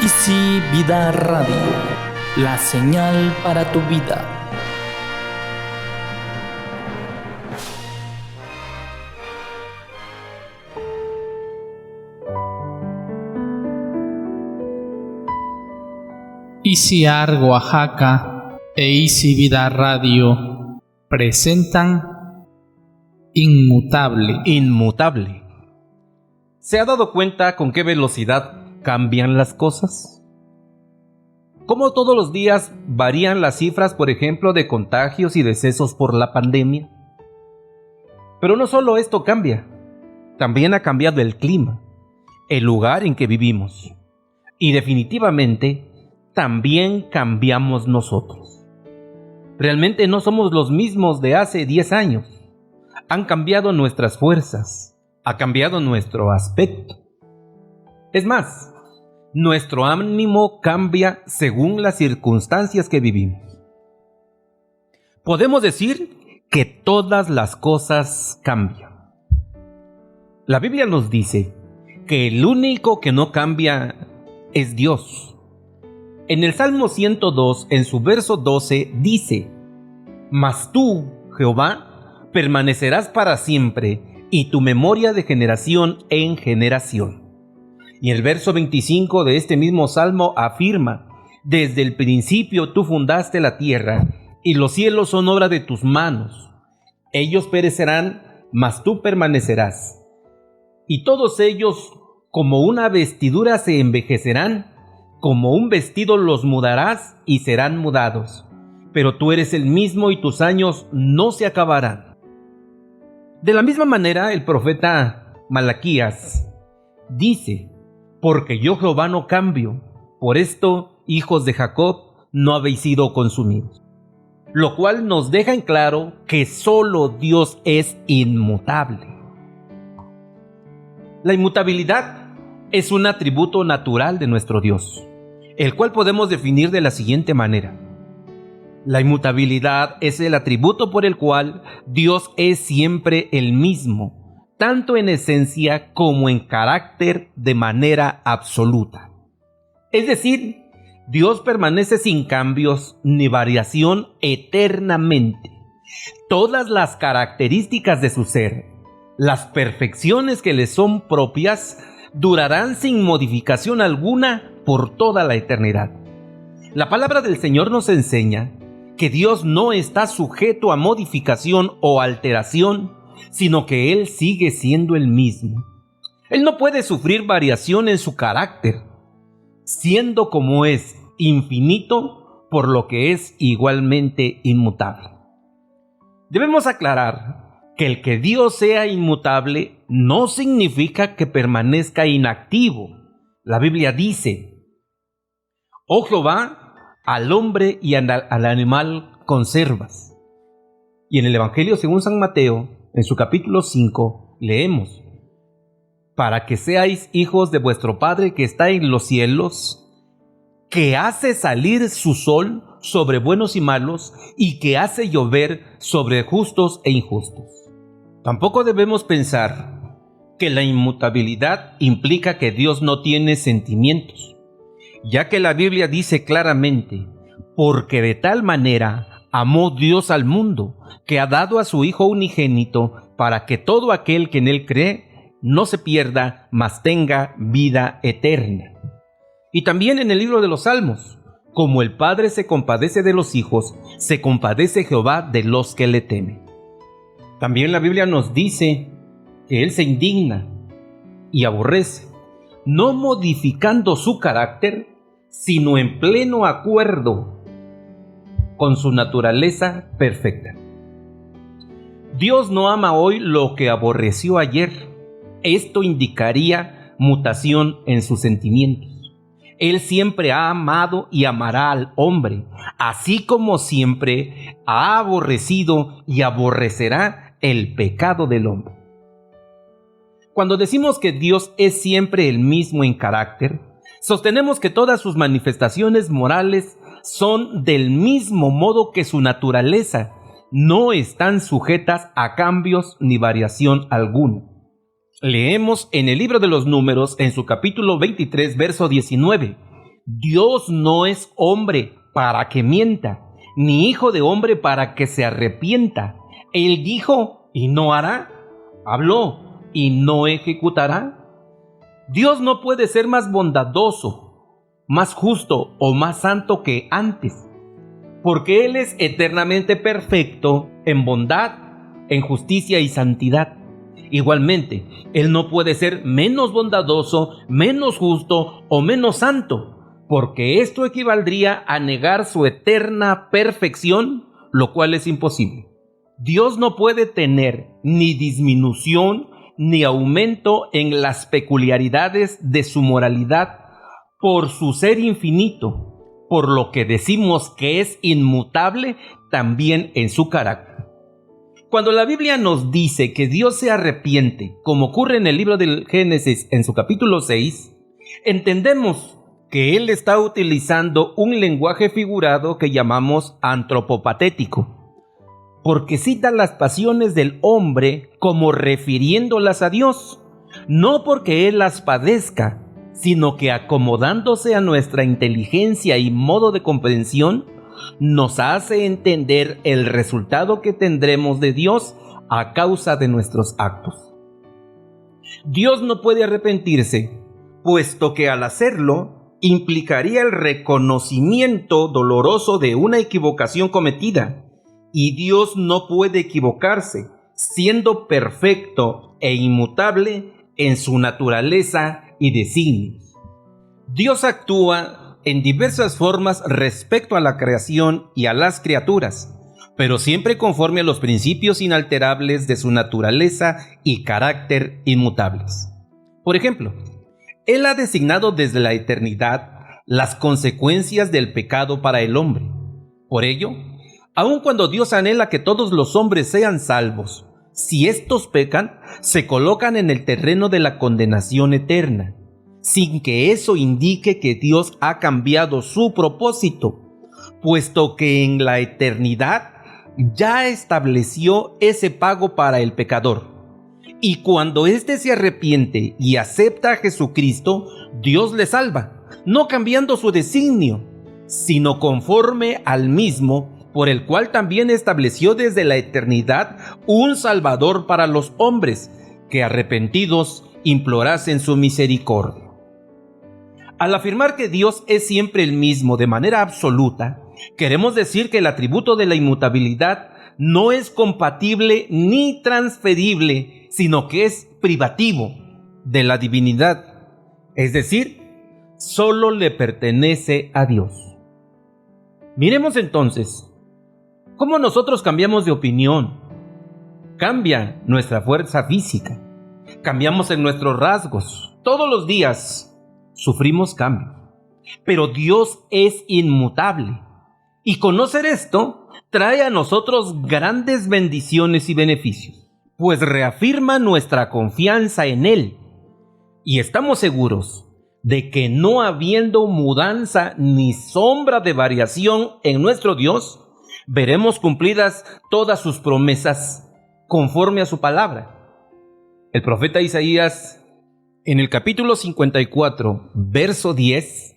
Easy Vida Radio, la señal para tu vida. EasyArt Oaxaca e Easy Vida Radio presentan Inmutable. Inmutable. ¿Se ha dado cuenta con qué velocidad cambian las cosas? ¿Cómo todos los días varían las cifras, por ejemplo, de contagios y decesos por la pandemia? Pero no solo esto cambia, también ha cambiado el clima, el lugar en que vivimos y definitivamente también cambiamos nosotros. Realmente no somos los mismos de hace 10 años. Han cambiado nuestras fuerzas, ha cambiado nuestro aspecto. Es más, nuestro ánimo cambia según las circunstancias que vivimos. Podemos decir que todas las cosas cambian. La Biblia nos dice que el único que no cambia es Dios. En el Salmo 102, en su verso 12, dice: «Mas tú, Jehová, permanecerás para siempre, y tu memoria de generación en generación». Y el verso 25 de este mismo Salmo afirma: «Desde el principio tú fundaste la tierra, y los cielos son obra de tus manos. Ellos perecerán, mas tú permanecerás. Y todos ellos, como una vestidura, se envejecerán, como un vestido los mudarás y serán mudados. Pero tú eres el mismo y tus años no se acabarán». De la misma manera, el profeta Malaquías dice: «Porque yo Jehová no cambio, por esto, hijos de Jacob, no habéis sido consumidos». Lo cual nos deja en claro que solo Dios es inmutable. La inmutabilidad es un atributo natural de nuestro Dios, el cual podemos definir de la siguiente manera. La inmutabilidad es el atributo por el cual Dios es siempre el mismo, tanto en esencia como en carácter, de manera absoluta. Es decir, Dios permanece sin cambios ni variación eternamente. Todas las características de su ser, las perfecciones que le son propias, durarán sin modificación alguna por toda la eternidad. La palabra del Señor nos enseña que Dios no está sujeto a modificación o alteración, sino que Él sigue siendo el mismo. Él no puede sufrir variación en su carácter, siendo como es infinito, por lo que es igualmente inmutable. Debemos aclarar que el que Dios sea inmutable no significa que permanezca inactivo. La Biblia dice: «Oh Jehová, al hombre y al animal conservas». Y en el Evangelio según San Mateo, en su capítulo 5, leemos: «Para que seáis hijos de vuestro Padre que está en los cielos, que hace salir su sol sobre buenos y malos, y que hace llover sobre justos e injustos». Tampoco debemos pensar que la inmutabilidad implica que Dios no tiene sentimientos, ya que la Biblia dice claramente: «Porque de tal manera amó Dios al mundo, que ha dado a su Hijo unigénito, para que todo aquel que en Él cree no se pierda, mas tenga vida eterna». Y también en el libro de los Salmos: «Como el Padre se compadece de los hijos, se compadece Jehová de los que le temen». También la Biblia nos dice que Él se indigna y aborrece, no modificando su carácter, sino en pleno acuerdo con su naturaleza perfecta. Dios no ama hoy lo que aborreció ayer. Esto indicaría mutación en sus sentimientos. Él siempre ha amado y amará al hombre, así como siempre ha aborrecido y aborrecerá el pecado del hombre. Cuando decimos que Dios es siempre el mismo en carácter, sostenemos que todas sus manifestaciones morales son del mismo modo que su naturaleza, no están sujetas a cambios ni variación alguna. Leemos en el libro de los Números, en su capítulo 23, verso 19: Dios no es hombre para que mienta, ni hijo de hombre para que se arrepienta. Él dijo y no hará, habló y no ejecutará. Dios no puede ser más bondadoso, más justo o más santo que antes, porque Él es eternamente perfecto en bondad, en justicia y santidad. Igualmente, Él no puede ser menos bondadoso, menos justo o menos santo, porque esto equivaldría a negar su eterna perfección, lo cual es imposible. Dios no puede tener ni disminución ni aumento en las peculiaridades de su moralidad por su ser infinito, por lo que decimos que es inmutable también en su carácter. Cuando la Biblia nos dice que Dios se arrepiente, como ocurre en el libro del Génesis en su capítulo 6, entendemos que Él está utilizando un lenguaje figurado que llamamos antropopatético, porque cita las pasiones del hombre como refiriéndolas a Dios, no porque Él las padezca, sino que acomodándose a nuestra inteligencia y modo de comprensión, nos hace entender el resultado que tendremos de Dios a causa de nuestros actos. Dios no puede arrepentirse, puesto que al hacerlo implicaría el reconocimiento doloroso de una equivocación cometida, y Dios no puede equivocarse, siendo perfecto e inmutable en su naturaleza y designios. Dios actúa en diversas formas respecto a la creación y a las criaturas, pero siempre conforme a los principios inalterables de su naturaleza y carácter inmutables. Por ejemplo, Él ha designado desde la eternidad las consecuencias del pecado para el hombre. Por ello, aun cuando Dios anhela que todos los hombres sean salvos, si estos pecan, se colocan en el terreno de la condenación eterna, sin que eso indique que Dios ha cambiado su propósito, puesto que en la eternidad ya estableció ese pago para el pecador. Y cuando éste se arrepiente y acepta a Jesucristo, Dios le salva, no cambiando su designio, sino conforme al mismo, por el cual también estableció desde la eternidad un Salvador para los hombres, que arrepentidos implorasen su misericordia. Al afirmar que Dios es siempre el mismo de manera absoluta, queremos decir que el atributo de la inmutabilidad no es compatible ni transferible, sino que es privativo de la divinidad, es decir, solo le pertenece a Dios. Miremos entonces cómo nosotros cambiamos de opinión. Cambia nuestra fuerza física, cambiamos en nuestros rasgos, todos los días sufrimos cambios, pero Dios es inmutable, y conocer esto trae a nosotros grandes bendiciones y beneficios, pues reafirma nuestra confianza en Él, y estamos seguros de que no habiendo mudanza ni sombra de variación en nuestro Dios, veremos cumplidas todas sus promesas conforme a su palabra. El profeta Isaías, en el capítulo 54, verso 10,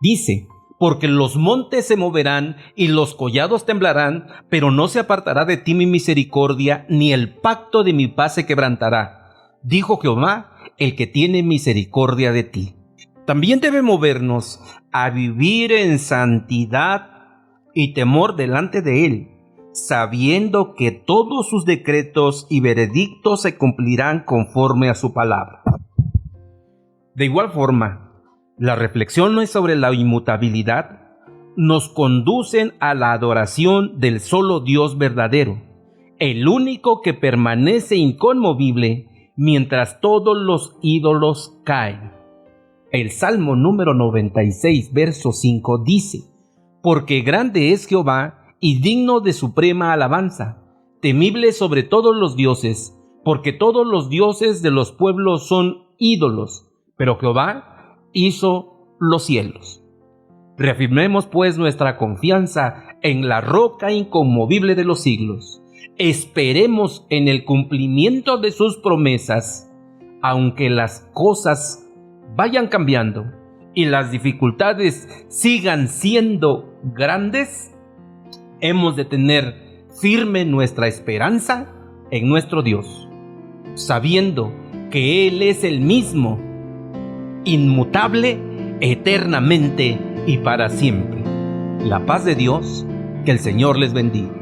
dice: porque los montes se moverán y los collados temblarán, pero no se apartará de ti mi misericordia, ni el pacto de mi paz se quebrantará, dijo Jehová, el que tiene misericordia de ti. También debe movernos a vivir en santidad y temor delante de Él, sabiendo que todos sus decretos y veredictos se cumplirán conforme a su palabra. De igual forma, las reflexiones sobre la inmutabilidad nos conducen a la adoración del solo Dios verdadero, el único que permanece inconmovible mientras todos los ídolos caen. El Salmo número 96, verso 5 dice: porque grande es Jehová y digno de suprema alabanza, temible sobre todos los dioses, porque todos los dioses de los pueblos son ídolos, pero Jehová hizo los cielos. Reafirmemos pues nuestra confianza en la roca inconmovible de los siglos. Esperemos en el cumplimiento de sus promesas, aunque las cosas vayan cambiando y las dificultades sigan siendo grandes, hemos de tener firme nuestra esperanza en nuestro Dios, sabiendo que Él es el mismo, inmutable, eternamente y para siempre. La paz de Dios, que el Señor les bendiga.